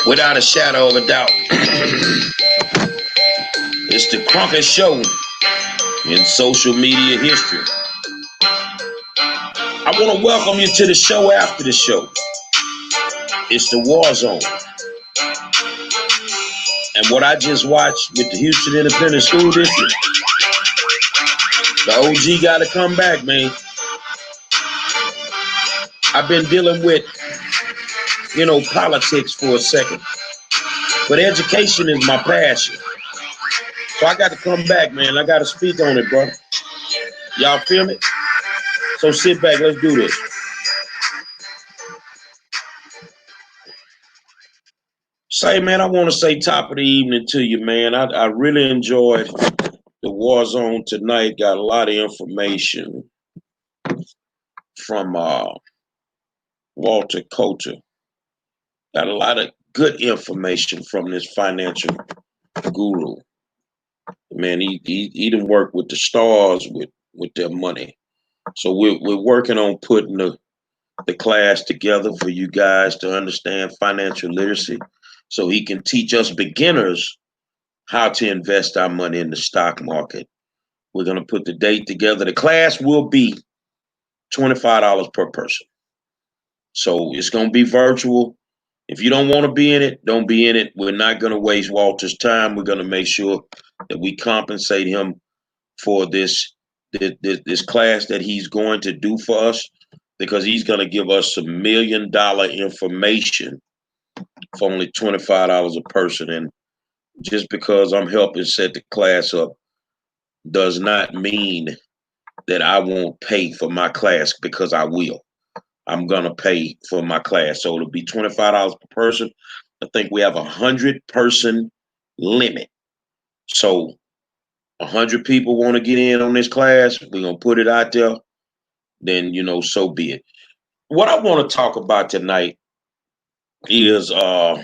Without a shadow of a doubt. It's the Crumpet Show in social media history. I want to welcome you to the show after the show. It's the War Zone. And what I just watched with the Houston Independent School District, the OG got to come back, man. I've been dealing with, politics for a second. But education is my passion. So I got to come back, man. I got to speak on it, bro. Y'all feel me? So sit back. Let's do this. Say, man, I want to say top of the evening to you, man. I really enjoyed the War Zone tonight. Got a lot of information from Walter Coulter. Got a lot of good information from this financial guru. Man, he done work with the stars with their money. So we're working on putting the class together for you guys to understand financial literacy, so he can teach us beginners how to invest our money in the stock market. We're going to put the date together. The class will be $25 per person. So it's going to be virtual. If you don't want to be in it, don't be in it. We're not going to waste Walter's time. We're going to make sure that we compensate him for this class that he's going to do for us, because he's going to give us some $1 million information for only $25 a person. And just because I'm helping set the class up does not mean that I won't pay for my class, because I will. I'm going to pay for my class. So it'll be $25 per person. I think we have a 100-person limit. So 100 people want to get in on this class. We're going to put it out there. Then, so be it. What I want to talk about tonight is I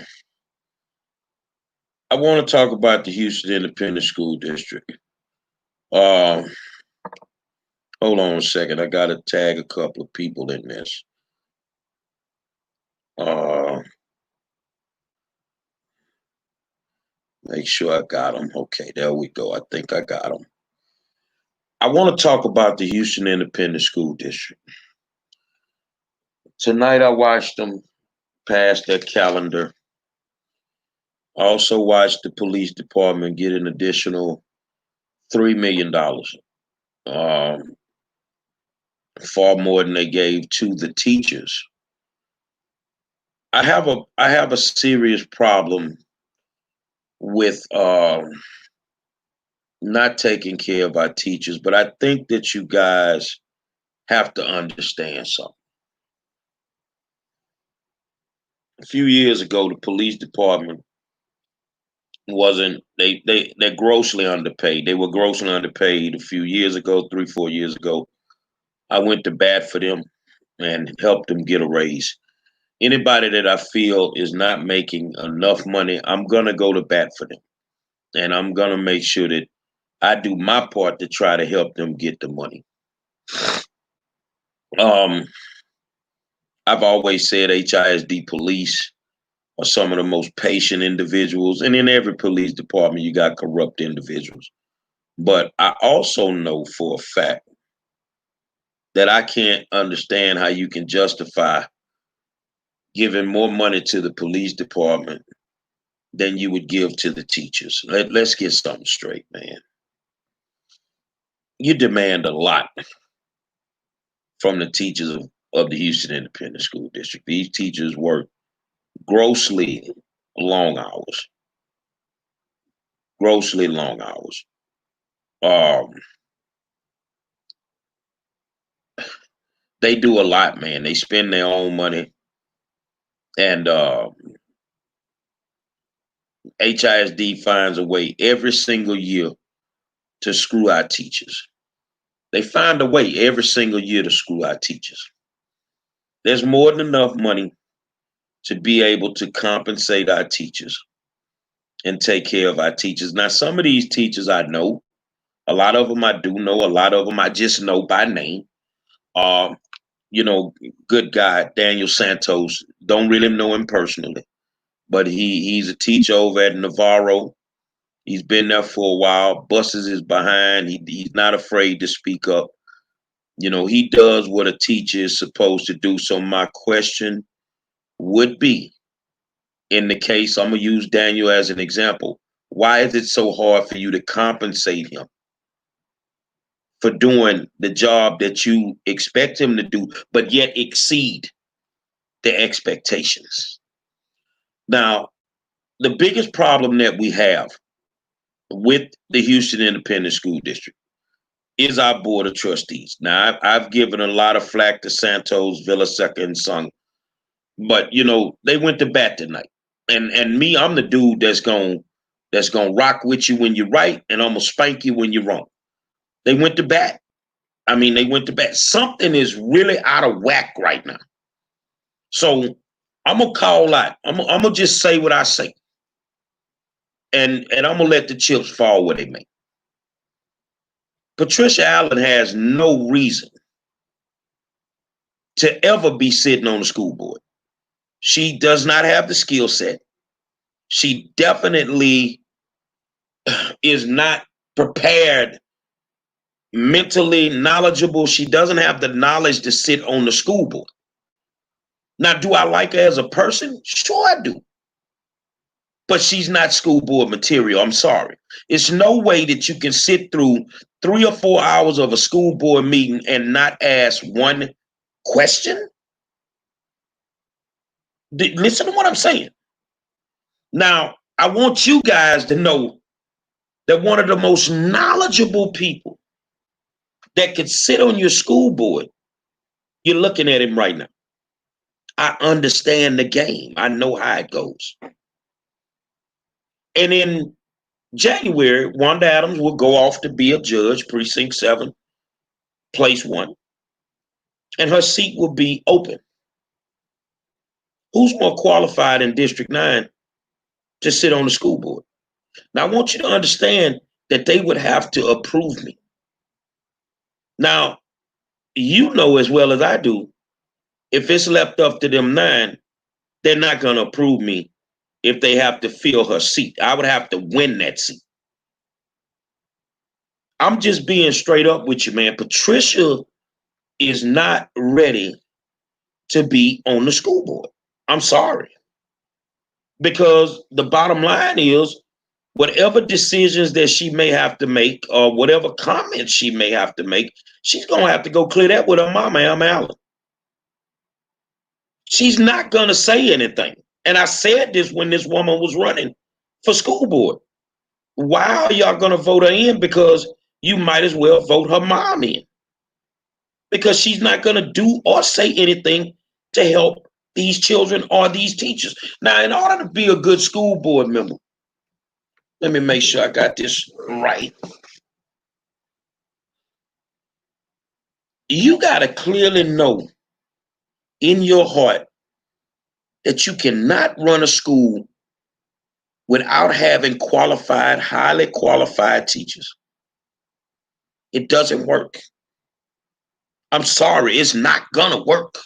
want to talk about the Houston Independent School District. Hold on a second. I got to tag a couple of people in this. Make sure I got them. Okay, there we go. I think I got them. I want to talk about the Houston Independent School District. Tonight I watched them pass their calendar. I also watched the police department get an additional $3 million. Far more than they gave to the teachers. I have a serious problem with not taking care of our teachers, but I think that you guys have to understand something. A few years ago, the police department they're grossly underpaid. They were grossly underpaid a few years ago, 3-4 years ago. I went to bat for them and helped them get a raise. Anybody that I feel is not making enough money, I'm gonna go to bat for them. And I'm gonna make sure that I do my part to try to help them get the money. I've always said HISD police are some of the most patient individuals. And in every police department, you got corrupt individuals. But I also know for a fact that I can't understand how you can justify giving more money to the police department than you would give to the teachers. Let's get something straight, man. You demand a lot from the teachers of the Houston Independent School District. These teachers work grossly long hours. Grossly long hours. They do a lot, man. They spend their own money. And HISD finds a way every single year to screw our teachers. They find a way every single year to screw our teachers. There's more than enough money to be able to compensate our teachers and take care of our teachers. Now, some of these teachers I know, a lot of them I do know, a lot of them I just know by name. Good guy, Daniel Santos, don't really know him personally. but he's a teacher over at Navarro. He's been there for a while. Buses his behind. He's not afraid to speak up. You know, he does what a teacher is supposed to do. So my question would be, in the case, I'm gonna use Daniel as an example. Why is it so hard for you to compensate him for doing the job that you expect him to do, but yet exceed the expectations? Now, the biggest problem that we have with the Houston Independent School District is our board of trustees. Now, I've given a lot of flack to Santos, Villaseca, and Sung, but you know they went to bat tonight. And me, I'm the dude that's gonna rock with you when you're right, and I'm gonna spank you when you're wrong. They went to bat. I mean, they went to bat. Something is really out of whack right now. So I'm gonna call out. I'm gonna just say what I say, and I'm gonna let the chips fall where they may. Patricia Allen has no reason to ever be sitting on the school board. She does not have the skill set. She definitely is not prepared, mentally knowledgeable. She doesn't have the knowledge to sit on the school board. Now, do I like her as a person? Sure, I do. But she's not school board material. I'm sorry. It's no way that you can sit through 3 or 4 hours of a school board meeting and not ask one question. Listen to what I'm saying. Now, I want you guys to know that one of the most knowledgeable people that could sit on your school board, you're looking at him right now. I understand the game. I know how it goes. And in January, Wanda Adams will go off to be a judge, Precinct 7, Place 1, and her seat will be open. Who's more qualified in District 9 to sit on the school board? Now, I want you to understand that they would have to approve me. Now, you know as well as I do, if it's left up to them 9, they're not going to approve me if they have to fill her seat. I would have to win that seat. I'm just being straight up with you, man. Patricia is not ready to be on the school board. I'm sorry. Because the bottom line is, whatever decisions that she may have to make or whatever comments she may have to make, she's going to have to go clear that with her mama, Em Allen. She's not going to say anything. And I said this when this woman was running for school board. Why are y'all going to vote her in? Because you might as well vote her mom in. Because she's not going to do or say anything to help these children or these teachers. Now, in order to be a good school board member, let me make sure I got this right. You got to clearly know in your heart that you cannot run a school without having qualified, highly qualified teachers. It doesn't work. I'm sorry, it's not going to work.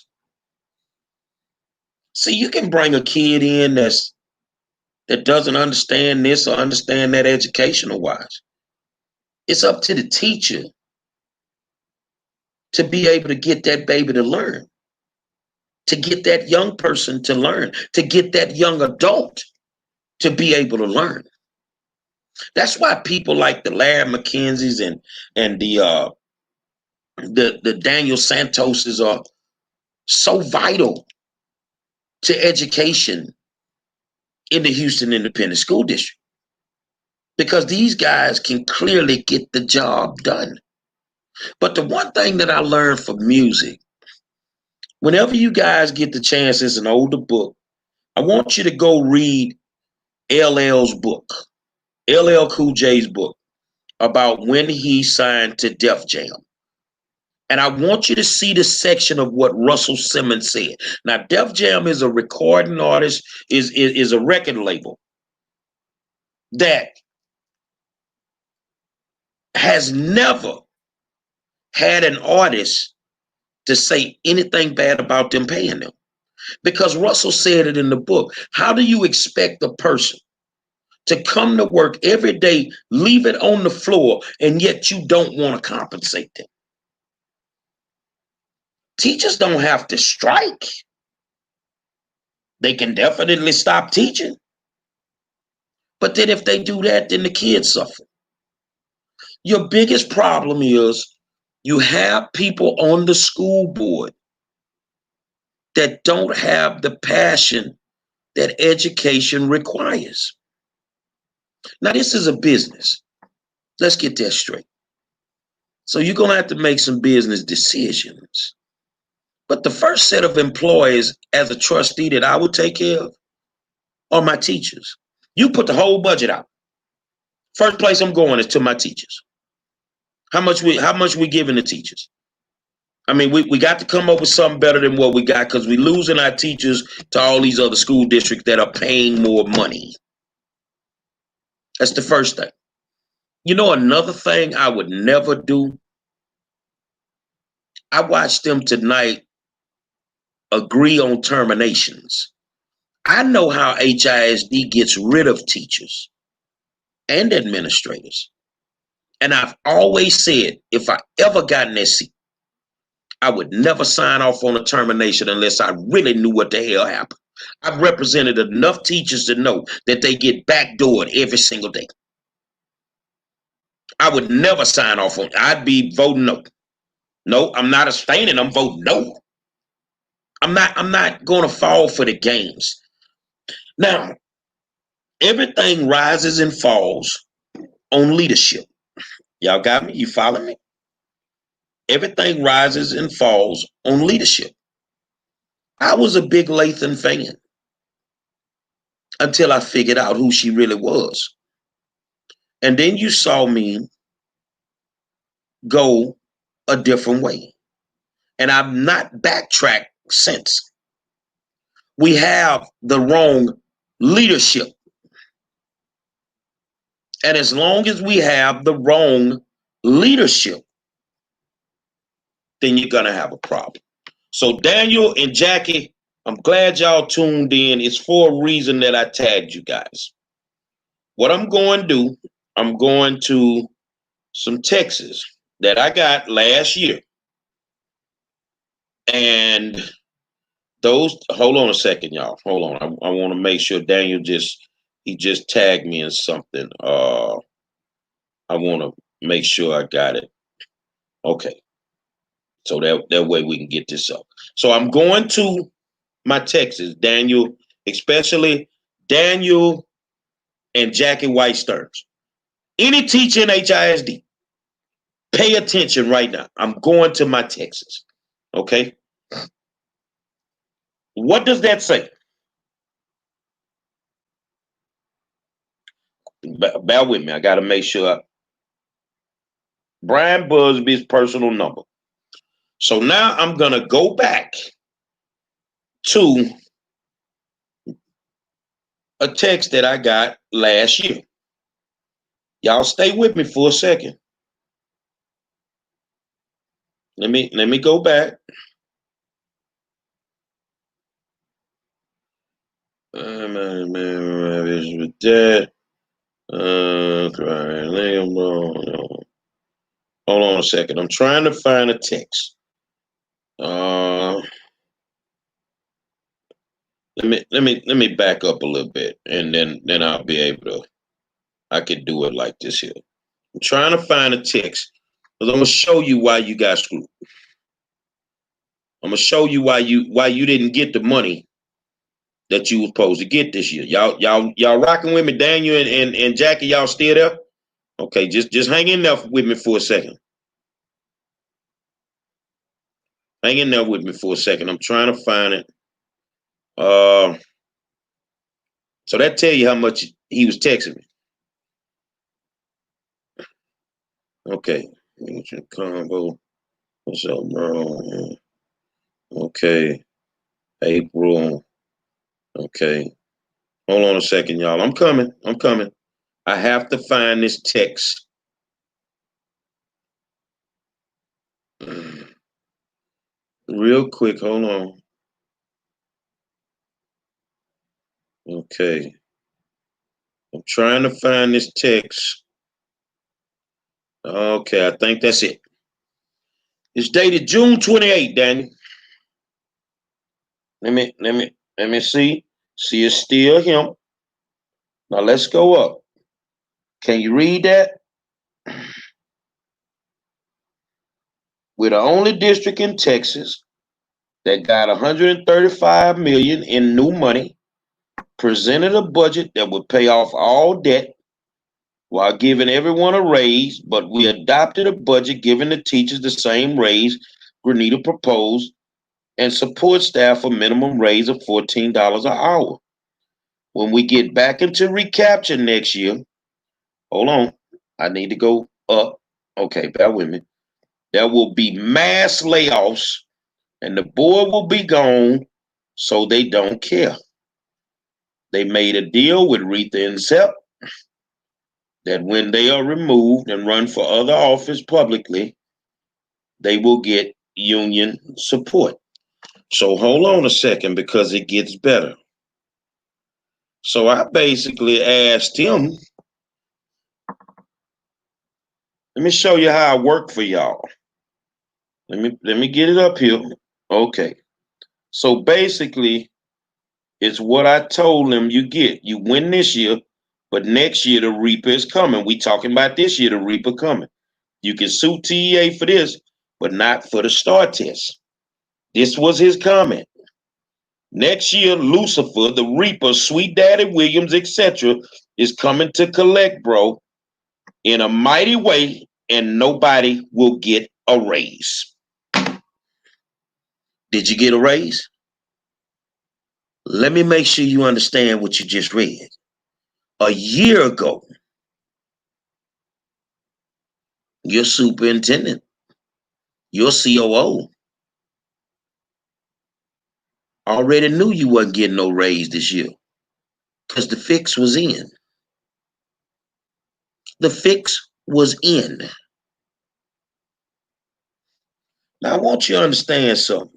See, you can bring a kid in that doesn't understand this or understand that educational wise. It's up to the teacher to be able to get that baby to learn, to get that young person to learn, to get that young adult to be able to learn. That's why people like the Larry McKenzie's and the Daniel Santoses are so vital to education in the Houston Independent School District, because these guys can clearly get the job done. But the one thing that I learned from music, whenever you guys get the chance, it's an older book, I want you to go read LL's book, LL Cool J's book, about when he signed to Def Jam. And I want you to see the section of what Russell Simmons said. Now, Def Jam is a recording artist, is a record label that has never had an artist to say anything bad about them paying them. Because Russell said it in the book. How do you expect a person to come to work every day, leave it on the floor, and yet you don't want to compensate them? Teachers don't have to strike. They can definitely stop teaching. But then if they do that, then the kids suffer. Your biggest problem is you have people on the school board that don't have the passion that education requires. Now, this is a business. Let's get that straight. So you're going to have to make some business decisions. But the first set of employees as a trustee that I would take care of are my teachers. You put the whole budget out. First place I'm going is to my teachers. How much we giving the teachers? I mean, we got to come up with something better than what we got, because we're losing our teachers to all these other school districts that are paying more money. That's the first thing. You know, another thing I would never do, I watched them tonight agree on terminations. I know how HISD gets rid of teachers and administrators. And I've always said, if I ever got in that seat, I would never sign off on a termination unless I really knew what the hell happened. I've represented enough teachers to know that they get backdoored every single day. I would never sign off on it. I'd be voting no. No, I'm not abstaining. I'm voting no. I'm not going to fall for the games. Now, everything rises and falls on leadership. Y'all got me? You follow me? Everything rises and falls on leadership. I was a big Lathan fan until I figured out who she really was. And then you saw me go a different way. And I've not backtracked since. We have the wrong leadership. And as long as we have the wrong leadership, then you're going to have a problem. So Daniel and Jackie, I'm glad y'all tuned in. It's for a reason that I tagged you guys. What I'm going to do, I'm going to some texts that I got last year. And those, hold on a second, y'all. Hold on. I want to make sure Daniel he just tagged me in something. I want to make sure I got it. Okay. So that way we can get this up. So I'm going to my texts, Daniel, especially Daniel and Jackie White Stearns. Any teacher in HISD, pay attention right now. I'm going to my texts. Okay. What does that say? Bear with me. I got to make sure. Brian Busby's personal number. So now I'm going to go back to a text that I got last year. Y'all stay with me for a second. Let me go back. Hold on a second. I'm trying to find a text. Let me back up a little bit, and then I'll be able to. I could do it like this here. I'm trying to find a text, because I'm gonna show you why you got screwed. I'm gonna show you why you didn't get the money that you were supposed to get this year. Y'all rocking with me, Daniel and Jackie. Y'all still there? Okay, just hang in there with me for a second. Hang in there with me for a second. I'm trying to find it. So that tell you how much he was texting me. Okay. Ancient combo. What's up, bro? Okay. April. Okay. Hold on a second, y'all. I'm coming. I have to find this text. Real quick. Hold on. Okay. I'm trying to find this text. Okay, I think that's it. It's dated June 28th, Daniel. Let me see. See, it's still him. Now let's go up. Can you read that? We're the only district in Texas that got 135 million in new money, presented a budget that would pay off all debt while giving everyone a raise, but we adopted a budget giving the teachers the same raise Granita proposed and support staff a minimum raise of $14 an hour. When we get back into recapture next year, hold on, I need to go up. Okay, bear with me. There will be mass layoffs and the board will be gone, so they don't care. They made a deal with Retha and Zepp that when they are removed and run for other office publicly, they will get union support. So hold on a second because it gets better. So I basically asked him, let me show you how I work for y'all. Let me get it up here. Okay. So basically, it's what I told them you get. You win this year, but next year the Reaper is coming. We talking about this year, the Reaper coming. You can sue TEA for this, but not for the STAR test. This was his comment. Next year, Lucifer, the Reaper, Sweet Daddy Williams, etc., is coming to collect, bro, in a mighty way, and nobody will get a raise. Did you get a raise? Let me make sure you understand what you just read. A year ago, your superintendent, your COO, already knew you wasn't getting no raise this year because the fix was in. The fix was in. Now, I want you to understand something.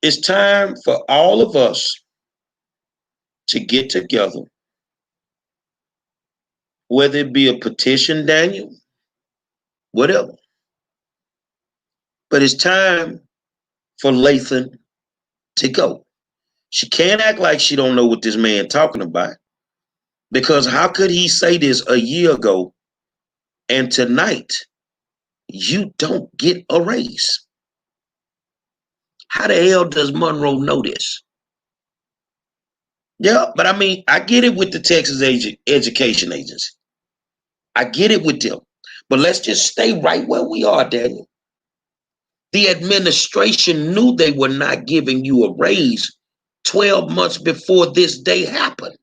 It's time for all of us to get together, whether it be a petition, Daniel, whatever. But it's time for Lathan to go. She can't act like she don't know what this man talking about. Because how could he say this a year ago and tonight you don't get a raise? How the hell does Monroe know this? Yeah, but I mean, I get it with the Texas Education Agency. I get it with them. But let's just stay right where we are, Daniel. The administration knew they were not giving you a raise 12 months before this day happened.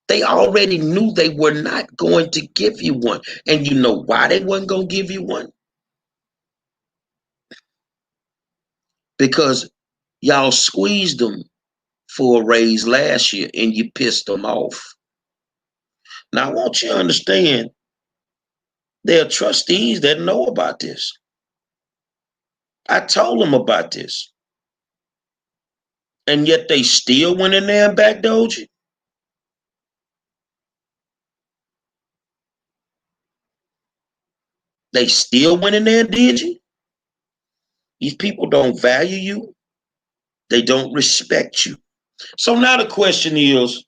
They already knew they were not going to give you one. And you know why they weren't going to give you one? Because y'all squeezed them for a raise last year and you pissed them off. Now, I want you to understand there are trustees that know about this. I told them about this. And yet they still went in there and backdoored you. They still went in there and did you. These people don't value you. They don't respect you. So now the question is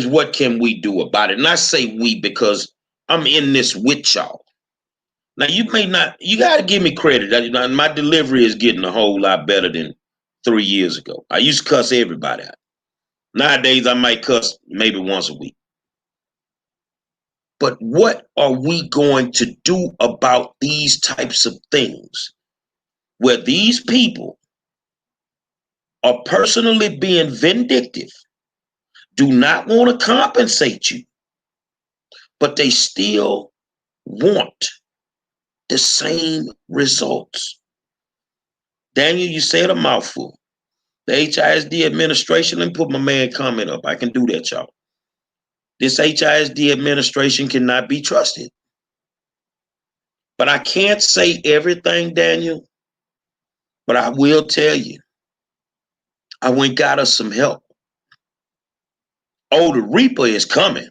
what can we do about it? And I say we because I'm in this with y'all. Now you may not, you got to give me credit. My delivery is getting a whole lot better than 3 years ago. I used to cuss everybody out. Nowadays I might cuss maybe once a week. But what are we going to do about these types of things where these people are personally being vindictive, do not want to compensate you, but they still want the same results? Daniel, you said a mouthful. The HISD administration, let me put my man comment up. I can do that, y'all. This HISD administration cannot be trusted. But I can't say everything, Daniel, but I will tell you I went and got us some help. Oh, the Reaper is coming,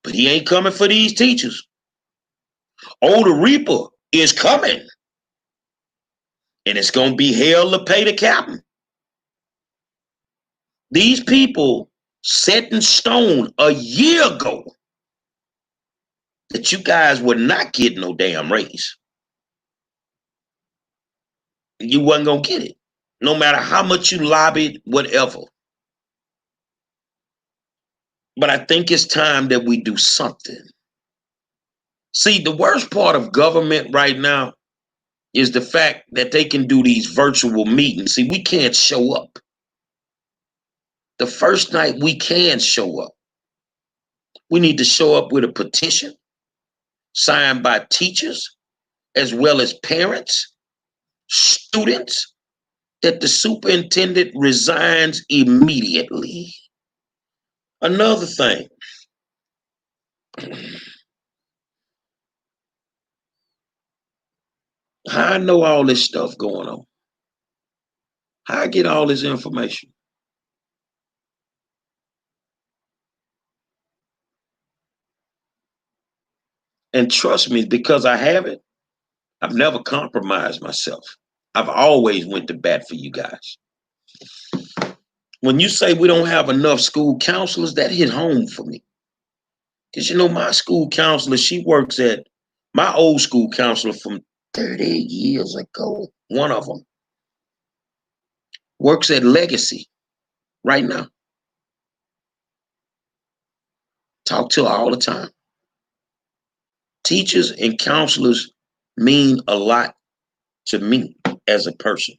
but he ain't coming for these teachers. Oh, the Reaper is coming, and it's going to be hell to pay the captain. These people set in stone a year ago that you guys would not get no damn raise. You wasn't going to get it, no matter how much you lobbied, whatever. But I think it's time that we do something. See, the worst part of government right now is the fact that they can do these virtual meetings. See, we can't show up. The first night we can show up. We need to show up with a petition signed by teachers as well as parents, students, that the superintendent resigns immediately. Another thing, how I know all this stuff going on, how I get all this information. And trust me, because I have it, I've never compromised myself. I've always went to bat for you guys. When you say we don't have enough school counselors, that hit home for me. Because you know, my school counselor, she works at my old school counselor from 30 years ago. One of them works at Legacy right now. Talk to her all the time. Teachers and counselors mean a lot to me as a person.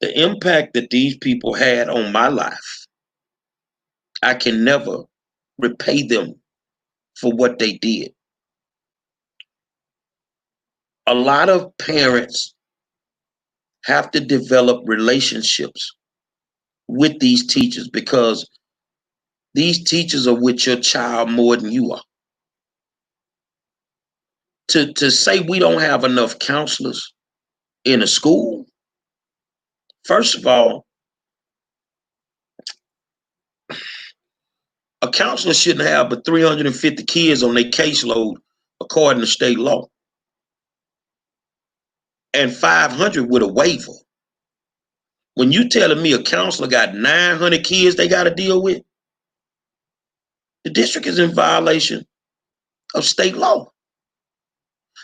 The impact that these people had on my life, I can never repay them for what they did. A lot of parents have to develop relationships with these teachers because these teachers are with your child more than you are. To say we don't have enough counselors in a school, first of all, a counselor shouldn't have but 350 kids on their caseload according to state law, and 500 with a waiver. When you telling me a counselor got 900 kids they got to deal with, the district is in violation of state law.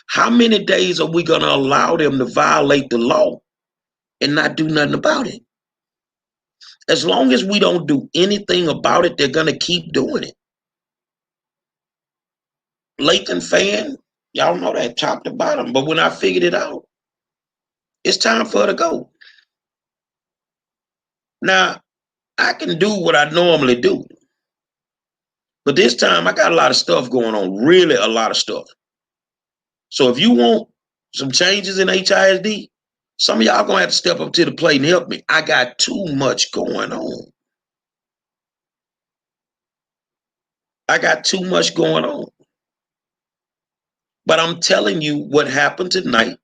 How many days are we going to allow them to violate the law and not do nothing about it? As long as we don't do anything about it, they're going to keep doing it. Lakin fan, y'all know that top to bottom. But when I figured it out, it's time for her to go. Now, I can do what I normally do. But this time, I got a lot of stuff going on, really a lot of stuff. So if you want some changes in HISD, some of y'all going to have to step up to the plate and help me. I got too much going on. I got too much going on. But I'm telling you, what happened tonight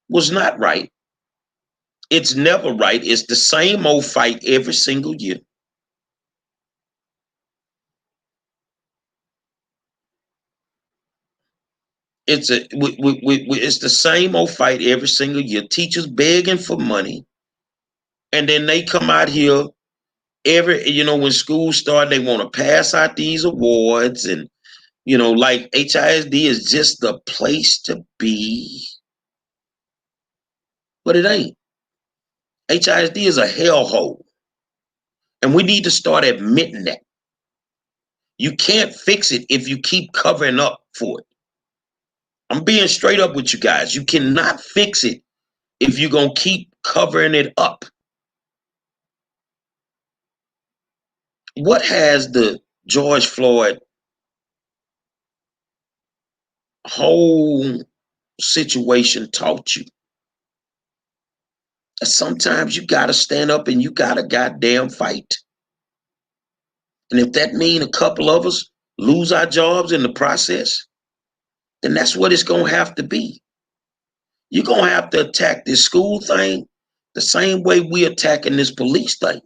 was not right. It's never right. It's the same old fight every single year. It's the same old fight every single year. Teachers begging for money, and then they come out here when school start, they want to pass out these awards, and like HISD is just the place to be, but it ain't. HISD is a hellhole, and we need to start admitting that. You can't fix it if you keep covering up for it. I'm being straight up with you guys. You cannot fix it if you're going to keep covering it up. What has the George Floyd whole situation taught you? Sometimes you got to stand up and you got to goddamn fight. And if that means a couple of us lose our jobs in the process, then that's what it's going to have to be. You're going to have to attack this school thing The same way we attacking this police thing.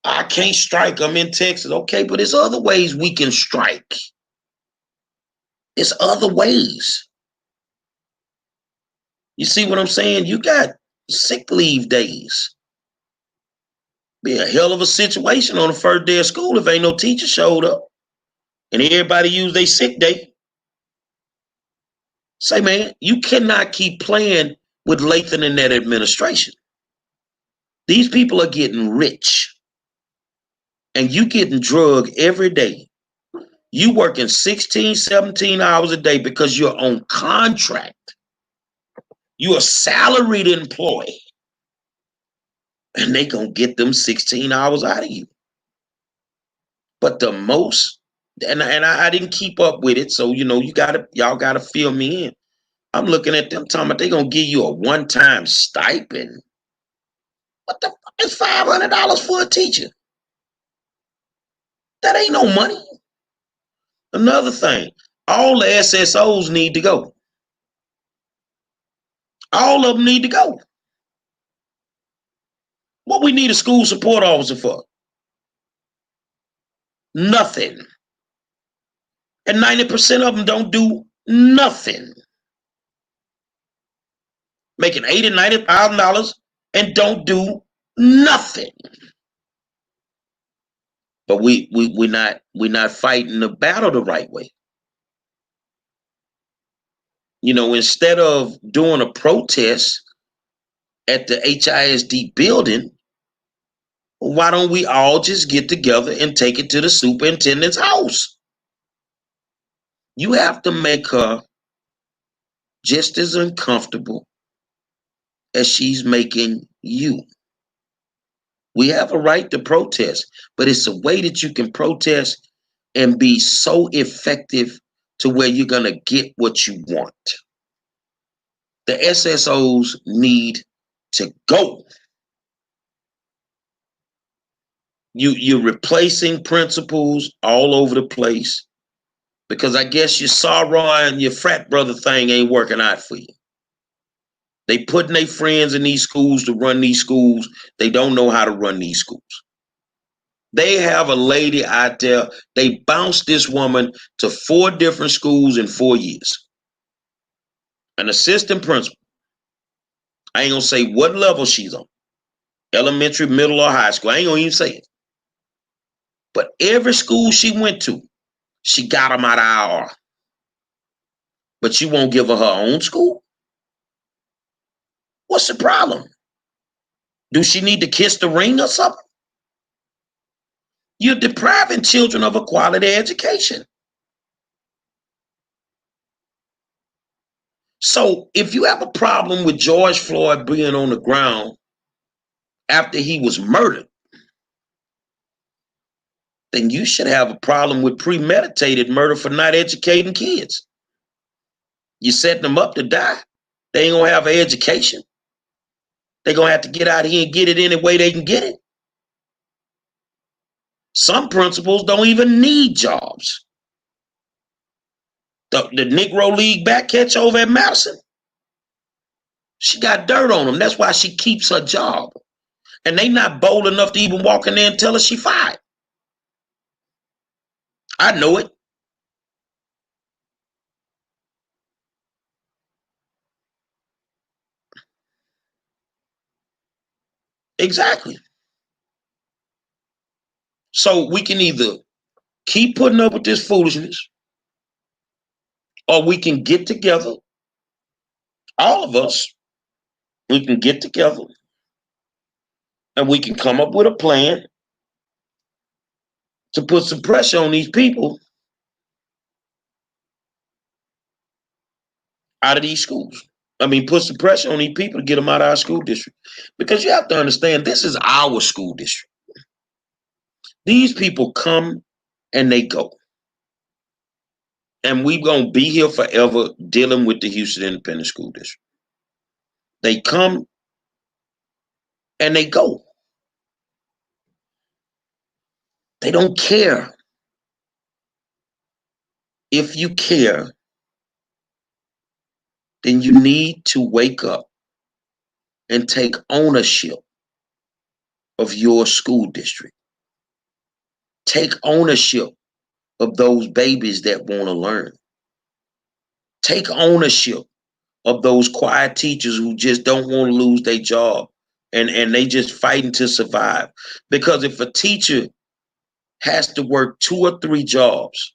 I can't strike. I'm in Texas. Okay, but there's other ways we can strike. There's other ways. You see what I'm saying? You got sick leave days. Be a hell of a situation on the first day of school if ain't no teacher showed up and everybody used their sick day. Say, man, you cannot keep playing with Lathan and that administration. These people are getting rich and you getting drugged every day. You working 16, 17 hours a day because you're on contract. You're a salaried employee. And they gonna get them 16 hours out of you. But the most, and I didn't keep up with it, so y'all gotta fill me in. I'm looking at them talking about they gonna give you a one-time stipend. What the fuck is $500 for a teacher? That ain't no money. Another thing, all the SSOs need to go. All of them need to go. What we need a school support officer for? Nothing. And 90% of them don't do nothing. Making $80,000, $90,000 and don't do nothing. But we're not fighting the battle the right way. Instead of doing a protest at the HISD building, why don't we all just get together and take it to the superintendent's house? You have to make her just as uncomfortable as she's making you. We have a right to protest, but it's a way that you can protest and be so effective to where you're going to get what you want. The SSOs need to go. You're replacing principals all over the place because I guess your soror and your frat brother thing ain't working out for you. They putting their friends in these schools to run these schools. They don't know how to run these schools. They have a lady out there. They bounced this woman to 4 different schools in 4 years. An assistant principal. I ain't gonna say what level she's on. Elementary, middle, or high school. I ain't gonna even say it. But every school she went to, she got them out of IR. But you won't give her own school? What's the problem? Do she need to kiss the ring or something? You're depriving children of a quality education. So if you have a problem with George Floyd being on the ground after he was murdered, then you should have a problem with premeditated murder for not educating kids. You're setting them up to die. They ain't gonna have an education. They're gonna have to get out here and get it any way they can get it. Some principals don't even need jobs. The Negro League back catch over at Madison, she got dirt on them. That's why she keeps her job. And they not bold enough to even walk in there and tell her she fired. I know it. Exactly. So we can either keep putting up with this foolishness or we can get together, all of us, we can get together and we can come up with a plan to put some pressure on these people out of these schools. I mean, put some pressure on these people to get them out of our school district. Because you have to understand, this is our school district. These people come and they go. And we're going to be here forever dealing with the Houston Independent School District. They come and they go. They don't care. If you care, then you need to wake up and take ownership of your school district. Take ownership of those babies that want to learn. Take ownership of those quiet teachers who just don't want to lose their job and they just fighting to survive. Because if a teacher has to work 2 or 3 jobs,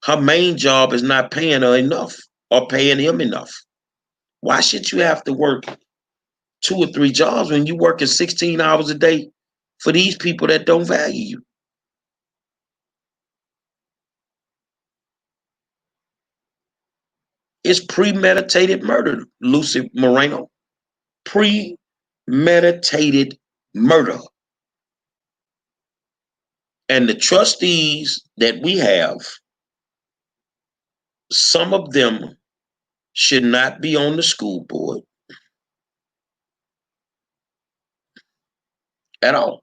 her main job is not paying her enough or paying him enough. Why should you have to work 2 or 3 jobs when you working 16 hours a day for these people that don't value you? It's premeditated murder, Lucy Moreno. Premeditated murder. And the trustees that we have, some of them should not be on the school board at all.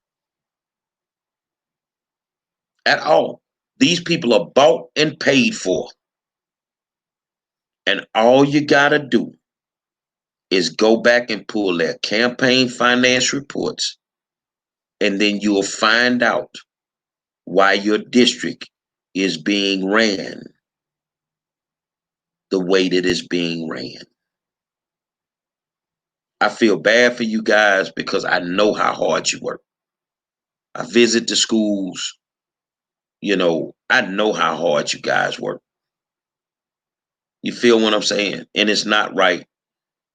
At all. These people are bought and paid for. And all you got to do is go back and pull their campaign finance reports, and then you'll find out why your district is being ran the way that it's being ran. I feel bad for you guys because I know how hard you work. I visit the schools, I know how hard you guys work. You feel what I'm saying? And it's not right.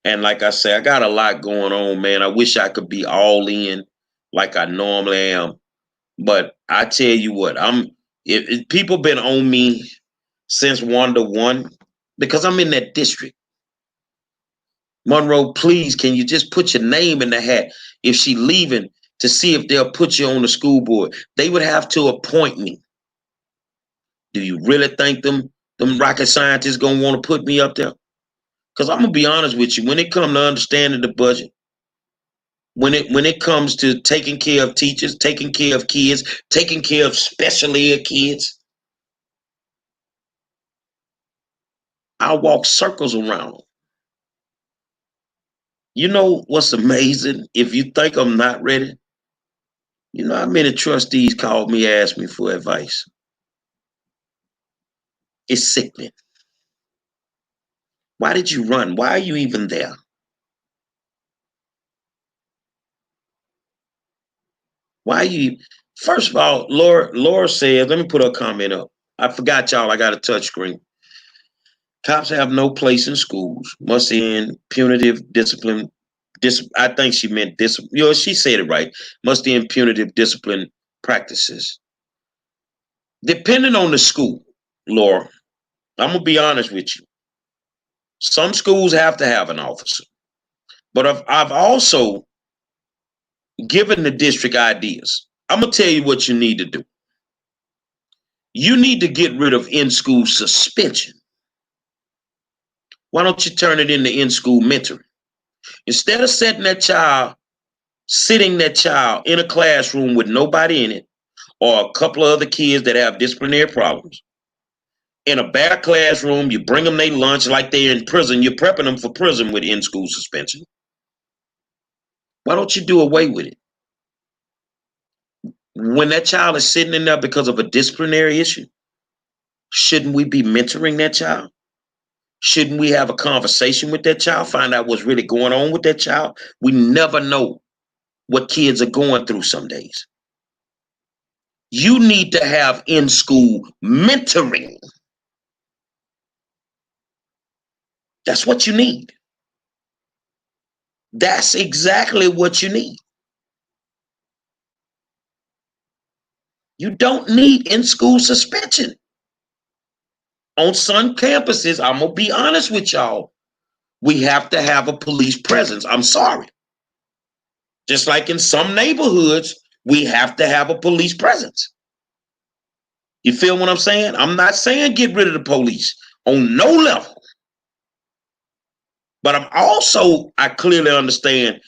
And like I say, I got a lot going on, man. I wish I could be all in like I normally am. But I tell you what, if people been on me since 1-1 because I'm in that district. Monroe, please, can you just put your name in the hat if she leaving to see if they'll put you on the school board? They would have to appoint me. Do you really think them rocket scientists gonna want to put me up there? Because I'm gonna be honest with you, when it comes to understanding the budget, when it comes to taking care of teachers, taking care of kids, taking care of special ed kids, I walk circles around them. You know what's amazing? If you think I'm not ready, you know how many trustees called me, asked me for advice? It's sickening. Why did you run? Why are you even there? Why are you? First of all, Laura says, let me put her comment up. I forgot y'all, I got a touch screen. Cops have no place in schools. Must end punitive discipline. I think she meant discipline. She said it right. Must end punitive discipline practices. Depending on the school, Laura, I'm going to be honest with you. Some schools have to have an officer. But I've also given the district ideas. I'm going to tell you what you need to do. You need to get rid of in-school suspension. Why don't you turn it into in-school mentoring? Instead of sitting that child in a classroom with nobody in it, or a couple of other kids that have disciplinary problems, in a bare classroom, you bring them their lunch like they're in prison. You're prepping them for prison with in-school suspension. Why don't you do away with it? When that child is sitting in there because of a disciplinary issue, shouldn't we be mentoring that child? Shouldn't we have a conversation with that child, find out what's really going on with that child? We never know what kids are going through some days. You need to have in-school mentoring. That's what you need. That's exactly what you need. You don't need in-school suspension. On some campuses, I'm going to be honest with y'all, we have to have a police presence. I'm sorry. Just like in some neighborhoods, we have to have a police presence. You feel what I'm saying? I'm not saying get rid of the police on no level. But I clearly understand,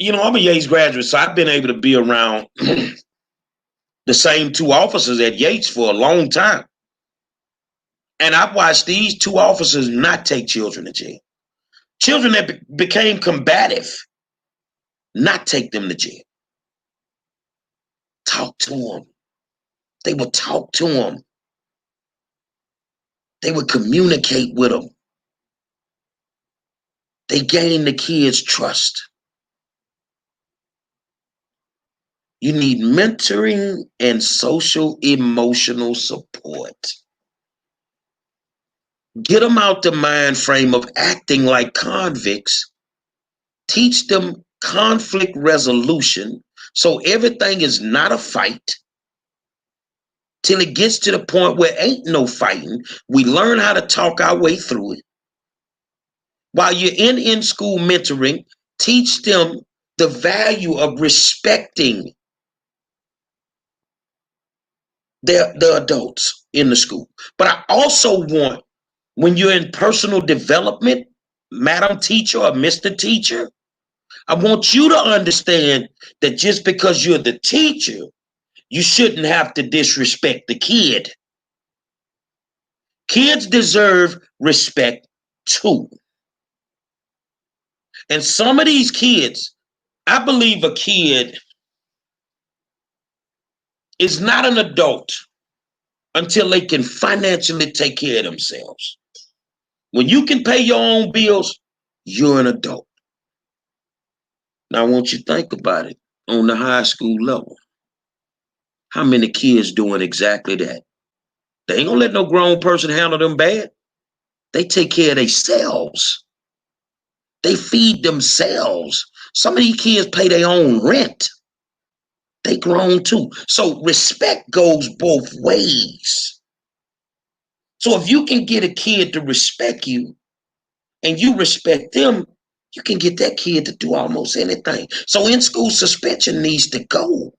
I'm a Yates graduate, so I've been able to be around the same 2 officers at Yates for a long time. And I've watched these 2 officers not take children to jail. Children that became combative, not take them to jail. Talk to them. They would talk to them. They would communicate with them. They gain the kids' trust. You need mentoring and social emotional support. Get them out the mind frame of acting like convicts. Teach them conflict resolution so everything is not a fight till it gets to the point where ain't no fighting. We learn how to talk our way through it. While you're in school mentoring, teach them the value of respecting the adults in the school. But I also want, when you're in personal development, Madam Teacher or Mr. Teacher, I want you to understand that just because you're the teacher, you shouldn't have to disrespect the kid. Kids deserve respect too. And some of these kids, I believe a kid is not an adult until they can financially take care of themselves. When you can pay your own bills, you're an adult. Now, I want you to think about it on the high school level. How many kids doing exactly that? They ain't gonna let no grown person handle them bad. They take care of themselves. They feed themselves. Some of these kids pay their own rent. They grown too. So respect goes both ways. So if you can get a kid to respect you and you respect them, you can get that kid to do almost anything. So in school suspension needs to go.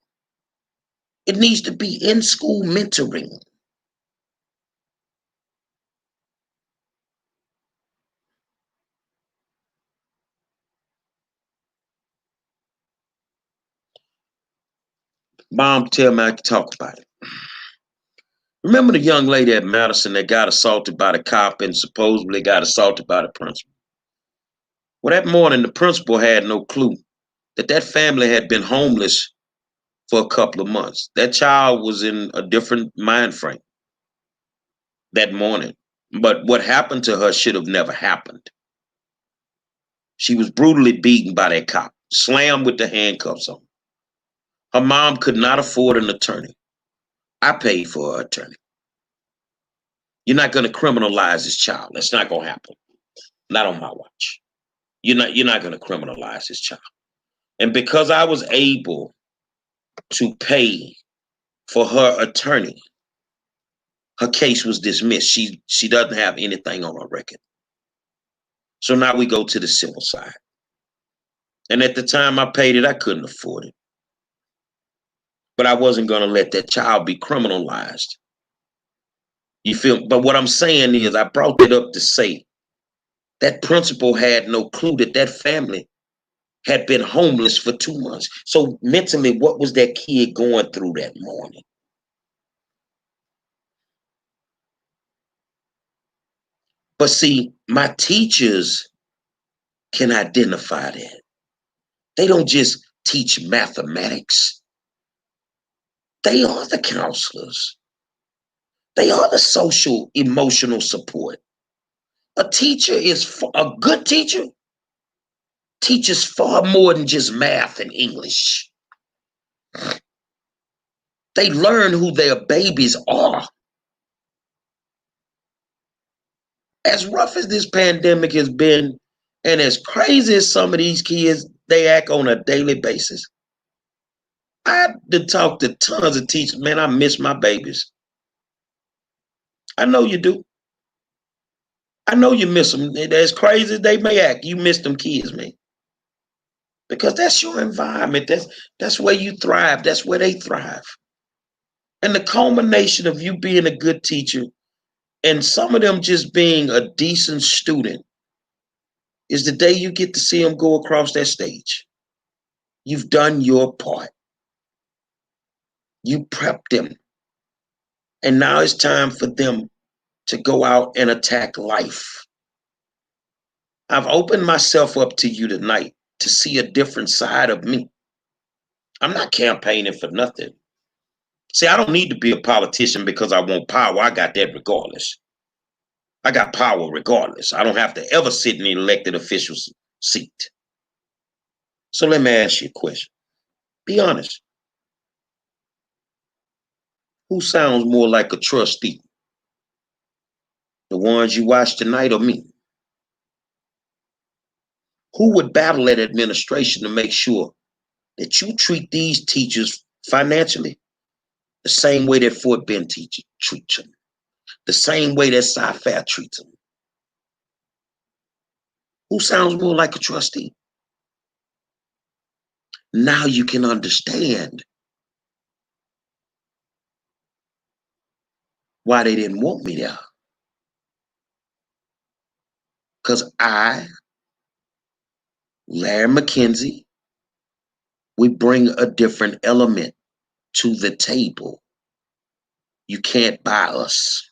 It needs to be in school mentoring. Mom tell me I can talk about it. Remember the young lady at Madison that got assaulted by the cop and supposedly got assaulted by the principal? Well, that morning the principal had no clue that family had been homeless for a couple of months. That child was in a different mind frame that morning. But what happened to her should have never happened. She was brutally beaten by that cop, slammed with the handcuffs on. Her mom could not afford an attorney. I paid for her attorney. You're not going to criminalize this child. That's not going to happen. Not on my watch. You're not going to criminalize this child. And because I was able to pay for her attorney, her case was dismissed. She doesn't have anything on her record. So now we go to the civil side. And at the time I paid it, I couldn't afford it. But I wasn't going to let that child be criminalized. You feel? But what I'm saying is I brought that up to say that principal had no clue that family had been homeless for 2 months. So mentally, what was that kid going through that morning? But see, my teachers can identify that. They don't just teach mathematics. They are the counselors. They are the social emotional support. A teacher a good teacher teaches far more than just math and English. They learn who their babies are. As rough as this pandemic has been, and as crazy as some of these kids, they act on a daily basis. I've talked to tons of teachers. Man, I miss my babies. I know you do. I know you miss them. As crazy as they may act, you miss them kids, man. Because that's your environment. That's where you thrive. That's where they thrive. And the culmination of you being a good teacher and some of them just being a decent student is the day you get to see them go across that stage. You've done your part. You prepped them. And now it's time for them to go out and attack life. I've opened myself up to you tonight to see a different side of me. I'm not campaigning for nothing. See, I don't need to be a politician because I want power. I got that regardless. I got power regardless. I don't have to ever sit in the elected official's seat. So let me ask you a question. Be honest. Who sounds more like a trustee? The ones you watch tonight or me? Who would battle that administration to make sure that you treat these teachers financially the same way that Fort Bend teachers treat them, the same way that Sci-Fi treats them? Who sounds more like a trustee? Now you can understand why they didn't want me there. Because I, Larry McKenzie, we bring a different element to the table. You can't buy us.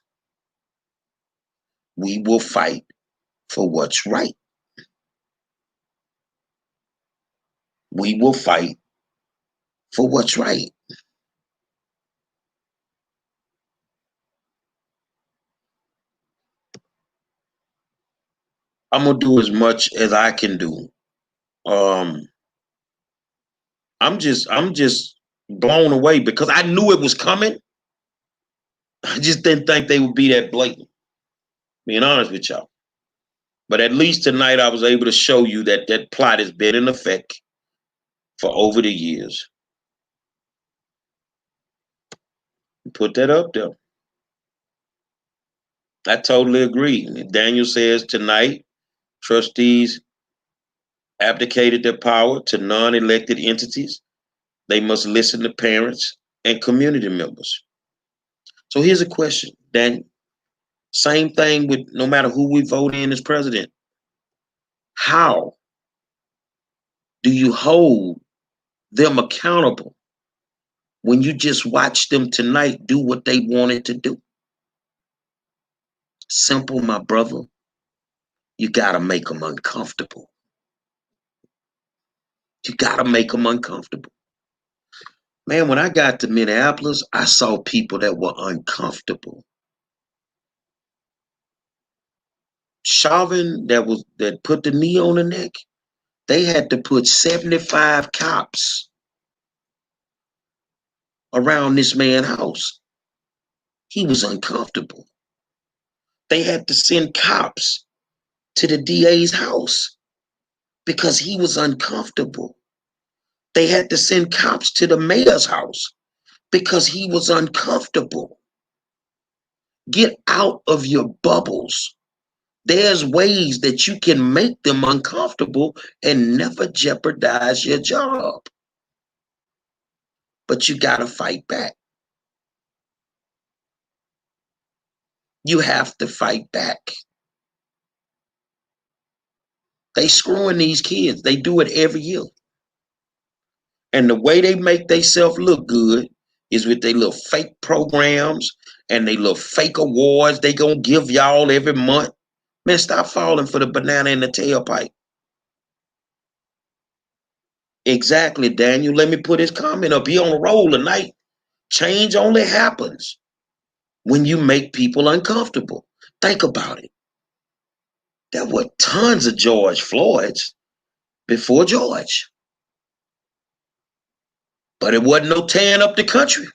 We will fight for what's right. We will fight for what's right. I'm gonna do as much as I can do. Um, I'm just blown away because I knew it was coming. I just didn't think they would be that blatant. Being honest with y'all. But at least tonight I was able to show you that that plot has been in effect for over the years. Put that up there. I totally agree. Daniel says tonight, trustees abdicated their power to non-elected entities. They must listen to parents and community members. So here's a question, Daniel. Same thing with no matter who we vote in as president. How do you hold them accountable when you just watch them tonight do what they wanted to do? Simple, my brother. You got to make them uncomfortable. You got to make them uncomfortable. Man, when I got to Minneapolis, I saw people that were uncomfortable. Chauvin that put the knee on the neck, they had to put 75 cops around this man's house. He was uncomfortable. They had to send cops to the DA's house because he was uncomfortable. They had to send cops to the mayor's house because he was uncomfortable. Get out of your bubbles. There's ways that you can make them uncomfortable and never jeopardize your job. But you got to fight back. You have to fight back. They screwing these kids. They do it every year. And the way they make themselves look good is with their little fake programs and they little fake awards they gonna give y'all every month. Man, stop falling for the banana in the tailpipe. Exactly, Daniel. Let me put his comment up. He on a roll tonight. Change only happens when you make people uncomfortable. Think about it. There were tons of George Floyds before George, but it wasn't no tearing up the country.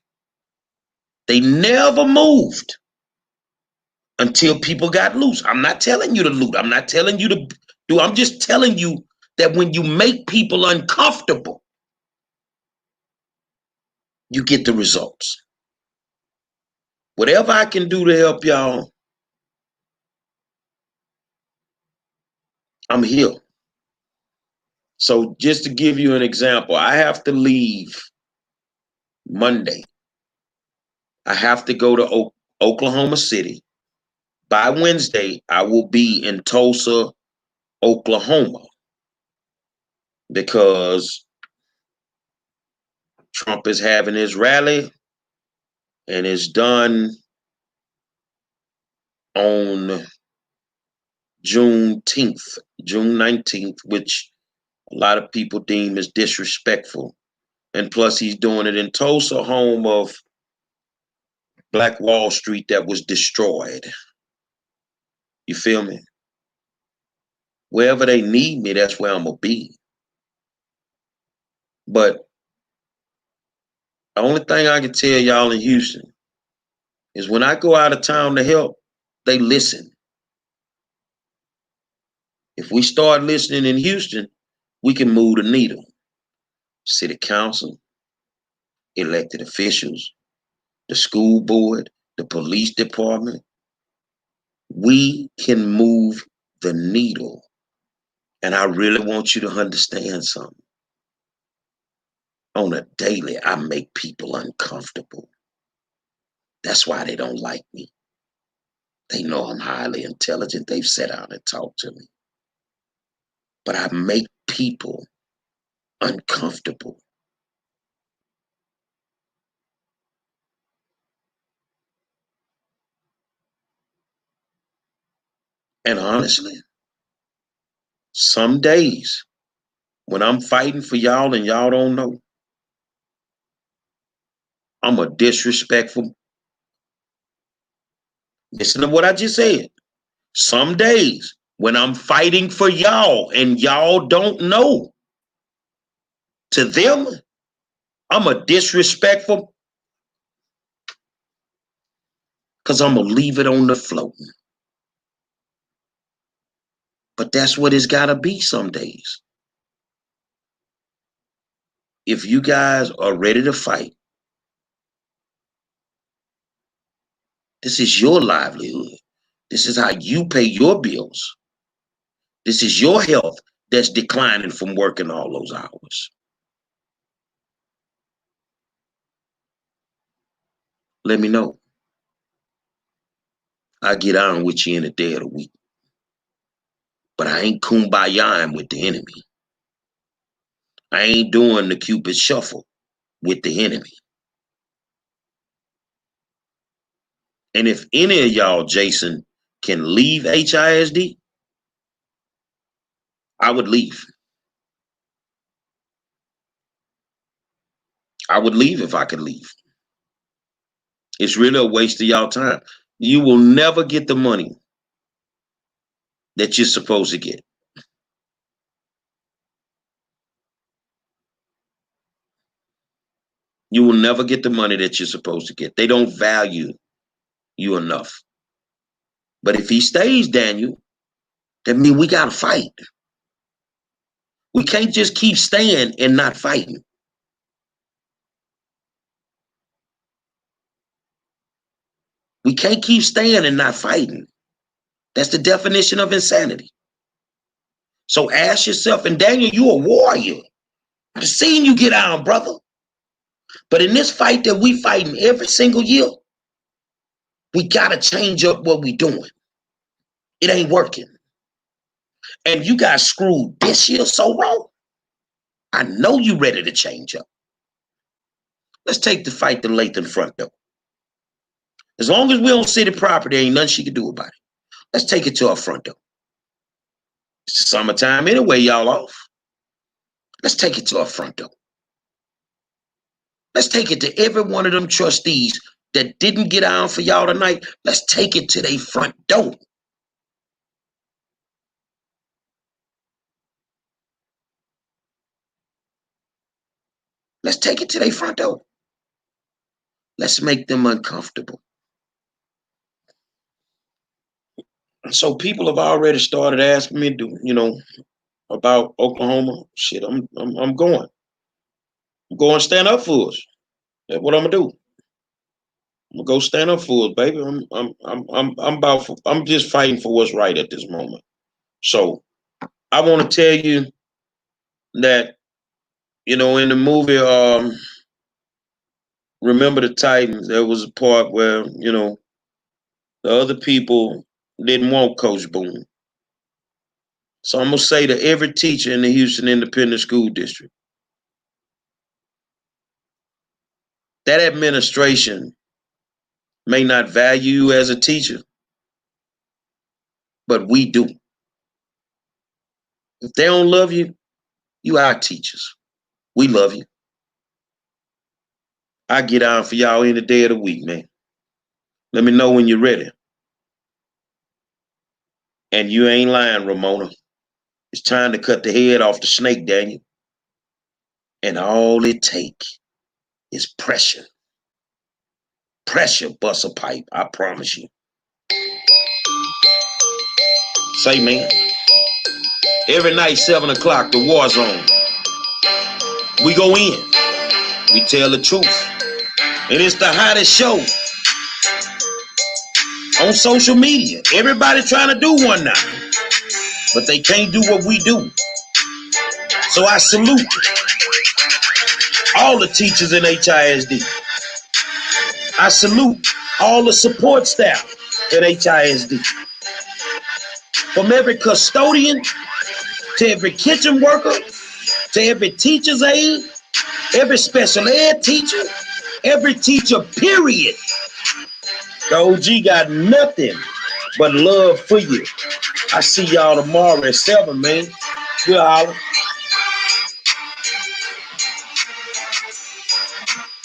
They never moved until people got loose. I'm not telling you to loot. I'm not telling you to do. I'm just telling you that when you make people uncomfortable, you get the results. Whatever I can do to help y'all, I'm here. So just to give you an example, I have to leave Monday. I have to go to Oklahoma City. By Wednesday, I will be in Tulsa, Oklahoma, because Trump is having his rally and it's done on Juneteenth. June 19th, which a lot of people deem as disrespectful. And plus, he's doing it in Tulsa, home of Black Wall Street that was destroyed. You feel me? Wherever they need me, that's where I'm going to be. But the only thing I can tell y'all in Houston is when I go out of town to help, they listen. If we start listening in Houston, we can move the needle. City council, elected officials, the school board, the police department, we can move the needle. And I really want you to understand something. On a daily, I make people uncomfortable. That's why they don't like me. They know I'm highly intelligent. They've sat down and talked to me. But I make people uncomfortable. And honestly, some days when I'm fighting for y'all and y'all don't know, I'm a disrespectful. Listen to what I just said. Some days when I'm fighting for y'all and y'all don't know, to them, I'm a disrespectful because I'm going to leave it on the float. But that's what it's got to be some days. If you guys are ready to fight, this is your livelihood. This is how you pay your bills. This is your health that's declining from working all those hours. Let me know. I get on with you in a day of the week. But I ain't kumbayaing with the enemy. I ain't doing the Cupid shuffle with the enemy. And if any of y'all, Jason, can leave HISD, I would leave. I would leave if I could leave. It's really a waste of y'all time. You will never get the money that you're supposed to get. You will never get the money that you're supposed to get. They don't value you enough. But if he stays, Daniel, that means we got to fight. We can't just keep staying and not fighting. We can't keep staying and not fighting. That's the definition of insanity. So ask yourself, and Daniel, you a warrior. I've seen you get out, brother. But in this fight that we fighting every single year, we got to change up what we doing. It ain't working. And you got screwed this year so wrong. I know you ready to change up. Let's take the fight to Lathan front door. As long as we on city property, ain't nothing she can do about it. Let's take it to our front door. It's the summertime anyway, y'all off. Let's take it to our front door. Let's take it to every one of them trustees that didn't get on for y'all tonight. Let's take it to their front door. Let's take it to their front door. Let's make them uncomfortable. So people have already started asking me, about Oklahoma. Shit, I'm going. I'm going stand up for us. That's what I'm gonna do. I'm gonna go stand up for us, baby. I'm just fighting for what's right at this moment. So I want to tell you that, in the movie Remember the Titans, there was a part where, the other people didn't want Coach Boone. So I'm gonna say to every teacher in the Houston Independent School District, that administration may not value you as a teacher, but we do. If they don't love you, you our teachers. We love you. I get on for y'all any day of the week, man. Let me know when you're ready. And you ain't lying, Ramona. It's time to cut the head off the snake, Daniel. And all it takes is pressure. Pressure busts a pipe, I promise you. Say, man, every night, 7 o'clock, the war zone. We go in. We tell the truth. And it's the hottest show on social media. Everybody trying to do one now, but they can't do what we do. So I salute all the teachers in HISD. I salute all the support staff at HISD. From every custodian to every kitchen worker to every teacher's aide, every special ed teacher, every teacher, period. The OG got nothing but love for you. I see y'all tomorrow at 7, man. We'll holler.